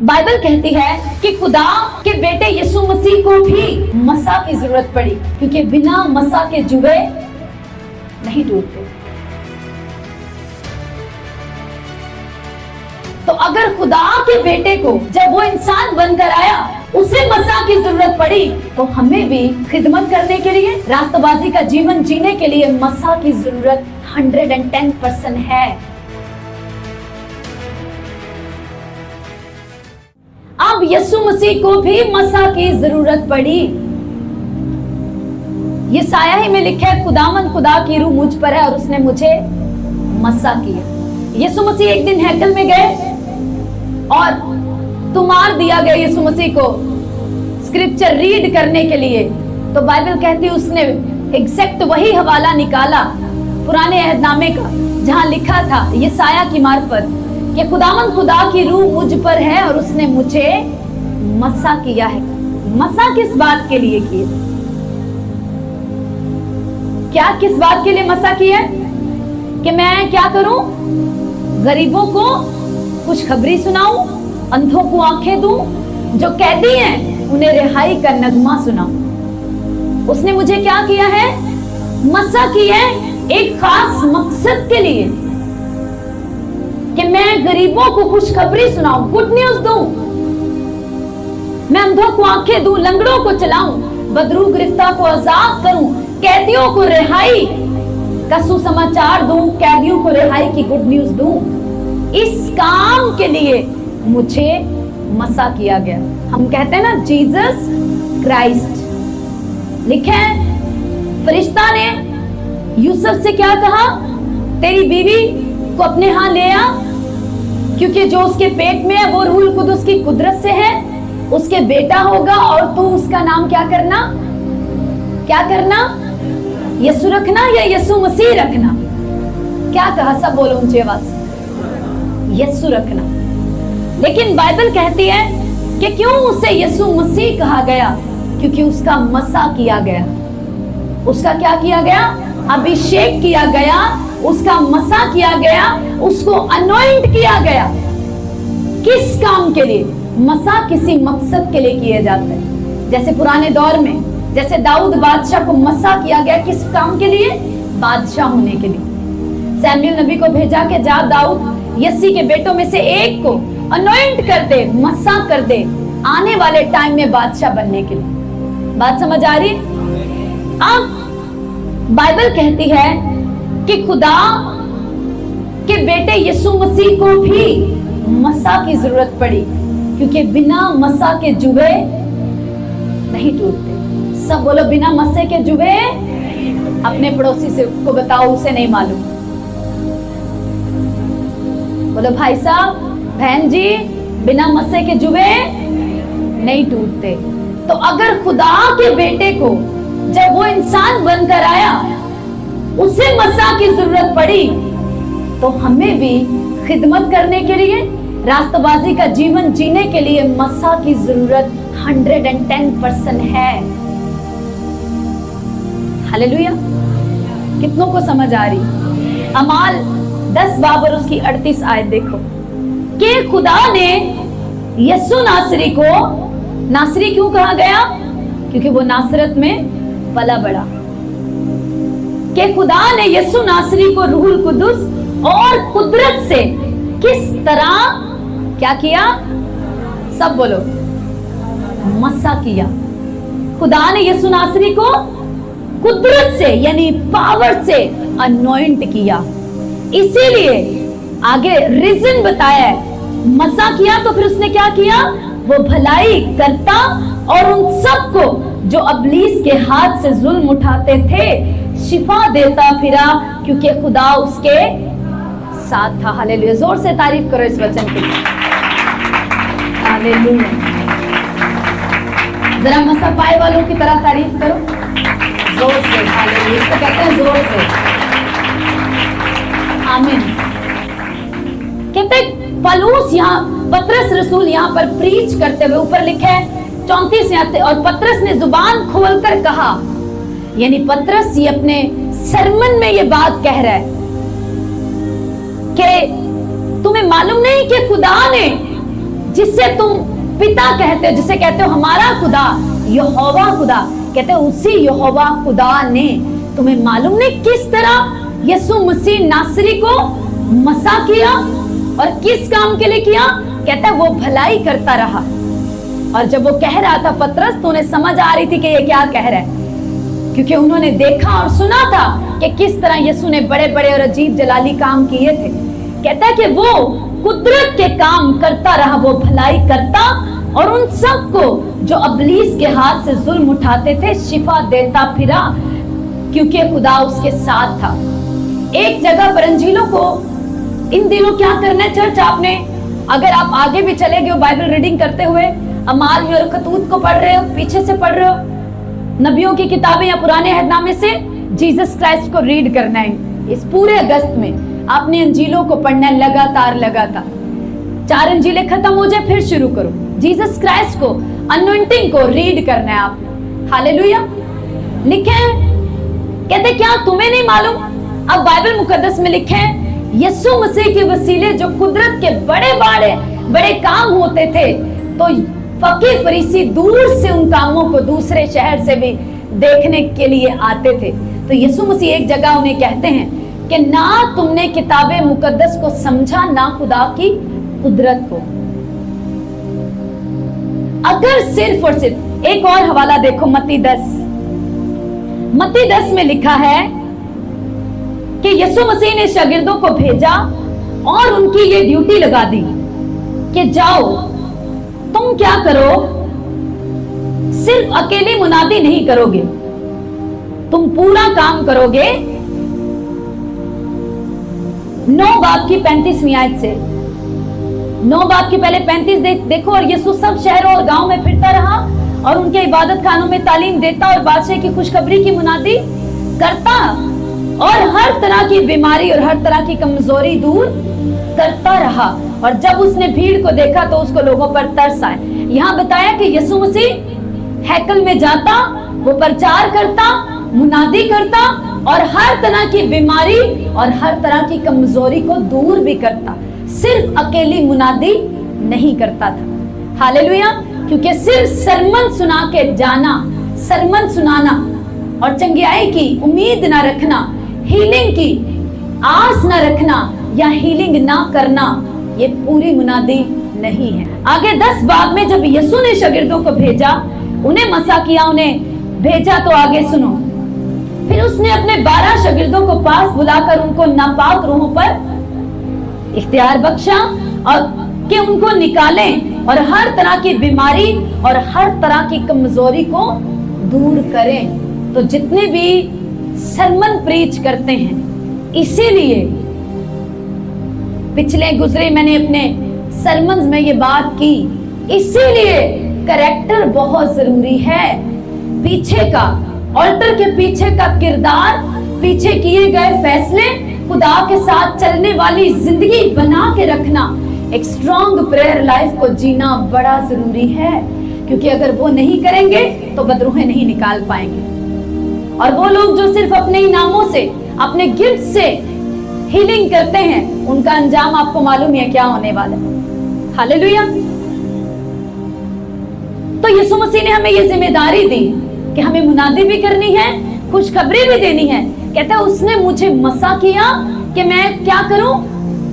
Bible कहती है कि खुदा के बेटे यीशु मसीह को भी मसा की जरूरत पड़ी, क्योंकि बिना मसा के जुए नहीं टूटते। तो अगर खुदा के बेटे को जब वो इंसान बनकर आया उसे मसा की जरूरत पड़ी, तो हमें भी खिदमत करने के लिए, रास्तबाजी का जीवन जीने के लिए मसा की जरूरत 110% है। अब यीशु मसीह को भी मसा की जरूरत पड़ी। ये साया ही में लिखा है, खुदावंद खुदा की रूह मुझ पर है और उसने मुझे मसा किया। यीशु मसीह एक दिन हैकल में गए और तुमार दिया गया यीशु मसीह को स्क्रिप्चर रीड करने के लिए। तो बाइबल कहती है उसने एग्जैक्ट वही हवाला निकाला पुराने अहदनामे का, जहां लिखा था यशायाह की मार्फत कि खुदावंद खुदा की रूह मुझ पर है और उसने मुझे मसा किया है। मसा किस बात के लिए किए? क्या किस बात के लिए मसा किया? कि मैं क्या करूं? गरीबों को खुशखबरी सुनाऊं, अंधों को आंखें दूं, जो कैदी हैं उन्हें रिहाई का नगमा सुनाऊं। उसने मुझे क्या किया है? मसा किया है एक खास मकसद के लिए, कि मैं गरीबों को खुशखबरी सुनाऊं, गुड न्यूज दूं, मैं अंधों को आंखें दूं, लंगड़ों को चलाऊं, बदरू गिरफ्तार को आजाद करूं, कैदियों को रिहाई का सुसमाचार दूं, कैदियों को रिहाई की गुड न्यूज दूं। इस काम के लिए मुझे मसा किया गया। हम कहते हैं ना जीसस क्राइस्ट। लिखे फरिश्ता ने यूसुफ से क्या कहा? तेरी बीवी को अपने यहाँ ले आ, क्योंकि जो उसके पेट में है वो रूहुल कुदुस की कुदरत से है, उसके बेटा होगा और तू उसका नाम क्या करना? क्या करना? यीशु रखना या यीशु मसीह रखना? क्या कहा? सब बोलो ऊंची आवाज से, यीशु रखना। लेकिन बाइबल कहती है कि क्यों उसे यीशु मसीह कहा गया? क्योंकि उसका मसा किया गया। उसका क्या किया गया? अभिषेक किया गया, उसका मसा किया गया, उसको अनॉइंट किया गया। किस काम के लिए? मसा किसी मकसद के लिए किया जाता है। जैसे पुराने दौर में जैसे दाऊद बादशाह को मसा किया गया, किस काम के लिए? बादशाह होने के लिए। सैमुएल नबी को भेजा के जा दाऊद यसी के बेटों में से एक को अनॉइंट कर दे, मसा कर दे, आने वाले टाइम में बादशाह बनने के लिए। बात समझ आ रही? अब बाइबल कहती है कि खुदा के बेटे यीशु मसीह को भी मसा की जरूरत पड़ी, क्योंकि बिना मसा के जुए नहीं टूटते। सब बोलो, बिना मसे के जुए। अपने पड़ोसी से को बताओ, उसे नहीं मालूम। बोलो भाई साहब, बहन जी, बिना मसे के जुए नहीं टूटते। तो अगर खुदा के बेटे को जब वो इंसान बनकर आया उसे मसा की जरूरत पड़ी, तो हमें भी खिदमत करने के लिए, रास्तबाजी का जीवन जीने के लिए मसा की जरूरत 110% है। हालेलुया। कितनों को समझ आ रही? अमाल 10 बाब और उसकी 38 आयत देखो कि खुदा ने यीशु नासरी को, नासरी क्यों कहा गया? क्योंकि वो नासरत में पला बड़ा। कि खुदा ने यीशु नासरी को रूहुल कुदुस और कुदरत से किस तरह क्या किया? सब बोलो, मसा किया। खुदा ने यीशु नासरी को कुदरत से यानी पावर से अनॉइंट किया। इसीलिए आगे रीजन बताया है, मसा किया तो फिर उसने क्या किया? वो भलाई करता और उन सबको जो अबलीस के हाथ से जुल्म उठाते थे शिफा देता फिरा, क्योंकि खुदा उसके साथ था। हालेलुया। जोर से तारीफ करो इस वचन की। हालेलुया। जरा मसा पाए वालों की तरह तारीफ करो जोर से। हालेलुया। इसको कहते हैं जोर से। आमीन। कहते पलूस यहाँ पतरस रसूल यहाँ पर प्रीच करते हुए, ऊपर लिखे है 34 आते, और पतरस ने जुबान खोलकर कहा, यानी पतरस ये अपने सरमन में ये बात कह रहा है कि तुम्हें मालूम नहीं कि खुदा ने जिसे तुम पिता कहते हो, जिसे कहते हो हमारा खुदा, यहोवा खुदा, कहते हो उसी यहोवा खुदा ने तुम्हें मालूम नहीं किस तरह यीशु मसीह नासरी को मसा किया और किस काम के लिए किया। कहता है वो भलाई करता रहा। और जब वो कह रहा था पतरस, तो उन्हें समझ आ रही थी कि ये क्या कह रहा है, क्योंकि उन्होंने देखा और सुना था कि किस तरह यीशु ने बड़े बड़े और अजीब जलाली काम किए थे। कहता है कि वो कुदरत के काम करता रहा, वो भलाई करता और उन सबको जो अबलीस के हाथ से जुल्म उठाते थे शिफा देता फिरा, क्योंकि खुदा उसके साथ था। एक जगह पर अंजीलों को इन दिनों क्या करना है चर्च, आपने अगर आप आगे भी चले गए हो बाइबल रीडिंग करते हुए, अमाल में और खतूत को पढ़ रहे हो, पीछे से पढ़ रहे हो, नबियों की किताबें या पुराने अहदनामे से जीसस क्राइस्ट को रीड करना है। इस पूरे अगस्त में आपने अंजीलों को पढ़ना है लगातार लगातार। 4 अंजीलें खत्म हो जाए फिर शुरू करो। जीसस क्राइस्ट को, अनॉइंटिंग को रीड करना है आपने। हालेलुया। लिखे हैं, कहते क्या तुम्हें नहीं मालूम, अब बाइबल मुकद्दस में लिखे हैं यीशु मसीह के वसीले जो कुदरत के बड़े काम होते थे, तो फकीर फरीसी दूर से उन कामों को दूसरे शहर से भी देखने के लिए आते थे। तो यीशु मसीह एक जगह उन्हें कहते हैं कि ना तुमने किताबे मुकद्दस को समझा, ना खुदा की कुदरत को। अगर सिर्फ और सिर्फ एक और हवाला देखो, मत्ती 10 में लिखा है कि यीशु मसीह ने शागिर्दों को भेजा और उनकी ये ड्यूटी लगा दी कि जाओ तुम क्या करो, सिर्फ अकेली मुनादी नहीं करोगे, तुम पूरा काम करोगे। 9 बाब की 35वीं आयत से, 9 बाब की पहले 35 देखो। और यीशु सब शहरों और गांव में फिरता रहा और उनके इबादत खानों में तालीम देता और बादशाह की खुशखबरी की मुनादी करता और हर तरह की बीमारी और हर तरह की कमजोरी दूर करता रहा। और जब उसने भीड़ को देखा तो उसको लोगों पर तरस आया। यहाँ बताया कि यीशु मसीह हैकल में जाता, वो प्रचार करता, मुनादी करता और हर तरह की बीमारी और हर तरह की कमजोरी को दूर भी करता। सिर्फ अकेली मुनादी नहीं करता था। हालेलुया। क्योंकि सिर्फ सरमन सुना के जाना, सरमन सुनाना और चंगियाई की उम्मीद ना रखना, हीलिंग की आस ना रखना या हीलिंग ना करना, ये पूरी मुनादी नहीं है। आगे 10 बाब में जब यीशु ने शागिर्दों को भेजा, उन्हें मसा किया, उन्हें भेजा, तो आगे सुनो। फिर उसने अपने 12 शागिर्दों को पास बुलाकर उनको नापाक रूहों पर इख्तियार बख्शा और कि उनको निकालें और हर तरह की बीमारी और हर तरह की कमजोरी को दूर करें। तो जितने भी सरमन प्रीच करते हैं, इसीलिए पिछले गुजरे मैंने अपने सरमन्स में ये बात की, इसीलिए करेक्टर बहुत जरूरी है। पीछे का, ऑल्टर के पीछे का किरदार, पीछे किए गए फैसले, खुदा के साथ चलने वाली जिंदगी बना के रखना, एक स्ट्रॉन्ग प्रेयर लाइफ को जीना बड़ा जरूरी है। क्योंकि अगर वो नहीं करेंगे तो बदरूहें नहीं निकाल पाएंगे। और वो लोग जो सिर्फ अपने ही नामों से, अपने गिफ्ट से हीलिंग करते हैं, उनका अंजाम आपको मालूम है क्या होने वाला है। हालेलुया। तो यीशु मसीह ने हमें ये जिम्मेदारी दी कि हमें मुनादी भी करनी है, खुशखबरी भी देनी है। कहता है उसने मुझे मसा किया कि मैं क्या करूं,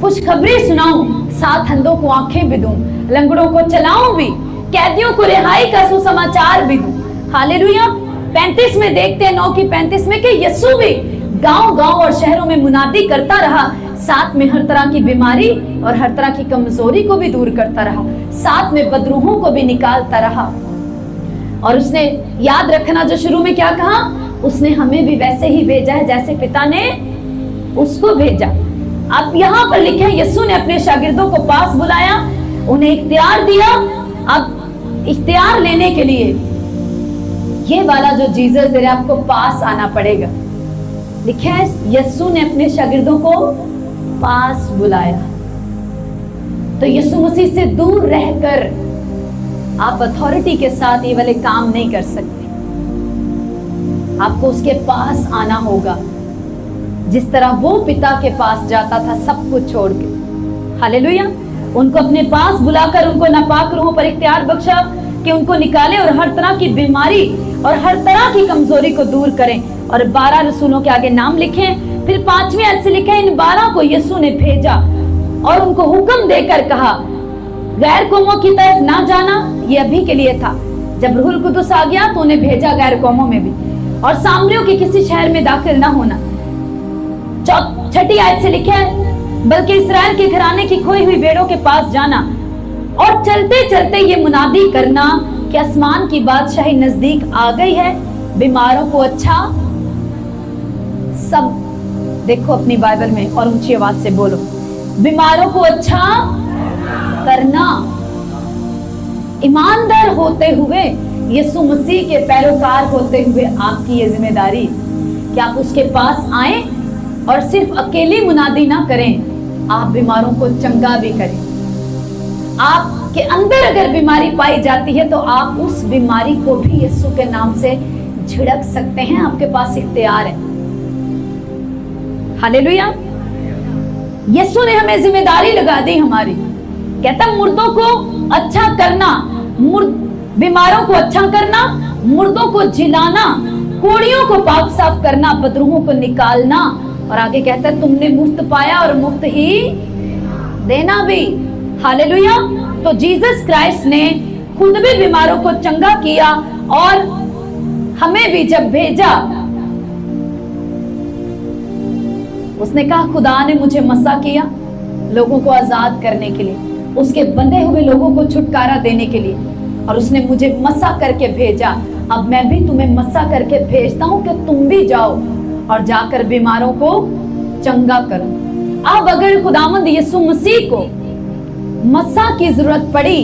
खुशखबरी सुनाऊं, 7 अंधों को आंखें भी दूं, लंगड़ों को चलाऊं भी, कैदियों को रिहाई का सुसमाचार भी दूं। हालेलुया। 35 में देखते हैं, 9 की 35 में कि यीशु भी गांव-गांव और शहरों में मुनादी करता रहा, साथ में हर तरह की बीमारी और हर तरह की कमजोरी को भी दूर करता रहा, साथ में बदरूहों को भी निकालता रहा। और उसने याद रखना जो शुरू में क्या कहा, उसने हमें भी वैसे ही भेजा है जैसे पिता ने उसको भेजा। अब यहाँ पर लिखे हैं यीशु ने अपने शागिर्दों को पास बुलाया, उन्हें इख्तियार दिया। अब इख्तियार लेने के लिए ये वाला जो जीसस दे रहा है, आपको पास आना पड़ेगा। लिखा है यीशु ने अपने शागिर्दों को पास बुलाया। तो यीशु मसीह से दूर रहकर आप अथॉरिटी के साथ ये वाले काम नहीं कर सकते। आपको उसके पास आना होगा, जिस तरह वो पिता के पास जाता था सब कुछ छोड़ के। हालेलुया। उनको अपने पास बुलाकर उनको नापाक रूहों पर इख्तियार बख्शा कि उनको निकाले और हर तरह की बीमारी और हर तरह की कमजोरी को दूर करें। और 12 रसूलों के आगे नाम लिखे। फिर 5वें आयत से लिखे, इन 12 को यीशु ने भेजा और उनको हुक्म देकर कहा, गैर कौमों की तरफ ना जाना। ये अभी के लिए था, जब रूहुल कुदुस आ गया तो उन्हें भेजा गैर कौमों में भी, और सामरियों के किसी शहर में दाखिल ना होना। 6ठी आयत से लिखा है, बल्कि इस्राएल के घराने की खोई हुई भेड़ों के पास जाना और चलते चलते ये मुनादी करना कि आसमान की बादशाही नजदीक आ गई है। बीमारों को अच्छा, सब देखो अपनी बाइबल में और ऊंची आवाज से बोलो, बीमारों को अच्छा करना। ईमानदार होते हुए, यीशु मसीह के पैरोकार होते हुए आपकी ये जिम्मेदारी कि आप उसके पास आए और सिर्फ अकेली मुनादी ना करें, आप बीमारों को चंगा भी करें। आपके अंदर अगर बीमारी पाई जाती है तो आप उस बीमारी को भी यीशु के नाम से झिड़क सकते हैं, आपके पास इख्तियार है। हालेलुया। यीशु ने हमें जिम्मेदारी लगा दी हमारी, कहता मुर्दों को अच्छा करना, बीमारों को अच्छा करना, मुर्दों को जिलाना, कोड़ियों को पाक साफ करना, बदरूहों को निकालना। और आगे कहता है तुमने मुफ्त पाया और मुफ्त ही देना भी। हालेलुया। तो जीसस क्राइस्ट ने खुद भी बीमारों को चंगा किया और हमें भी जब भेजा, उसने कहा खुदा ने मुझे मसा किया लोगों को आजाद करने के लिए, उसके बंधे हुए लोगों को छुटकारा देने के लिए, और उसने मुझे मसा करके भेजा। अब मैं भी तुम्हें मसा करके भेजता हूं कि तुम भी जाओ और जाकर बीमारों को चंगा करो। अब अगर खुदावंद यीशु मसीह को मसा की जरूरत पड़ी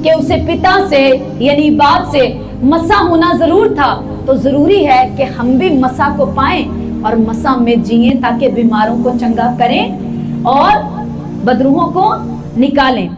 कि उसे पिता से यानी बाप से मसा होना जरूर था, तो जरूरी है कि हम भी मसा को पाएं और मसा में जिएं, ताकि बीमारों को चंगा करें और बदरूहों को निकालें।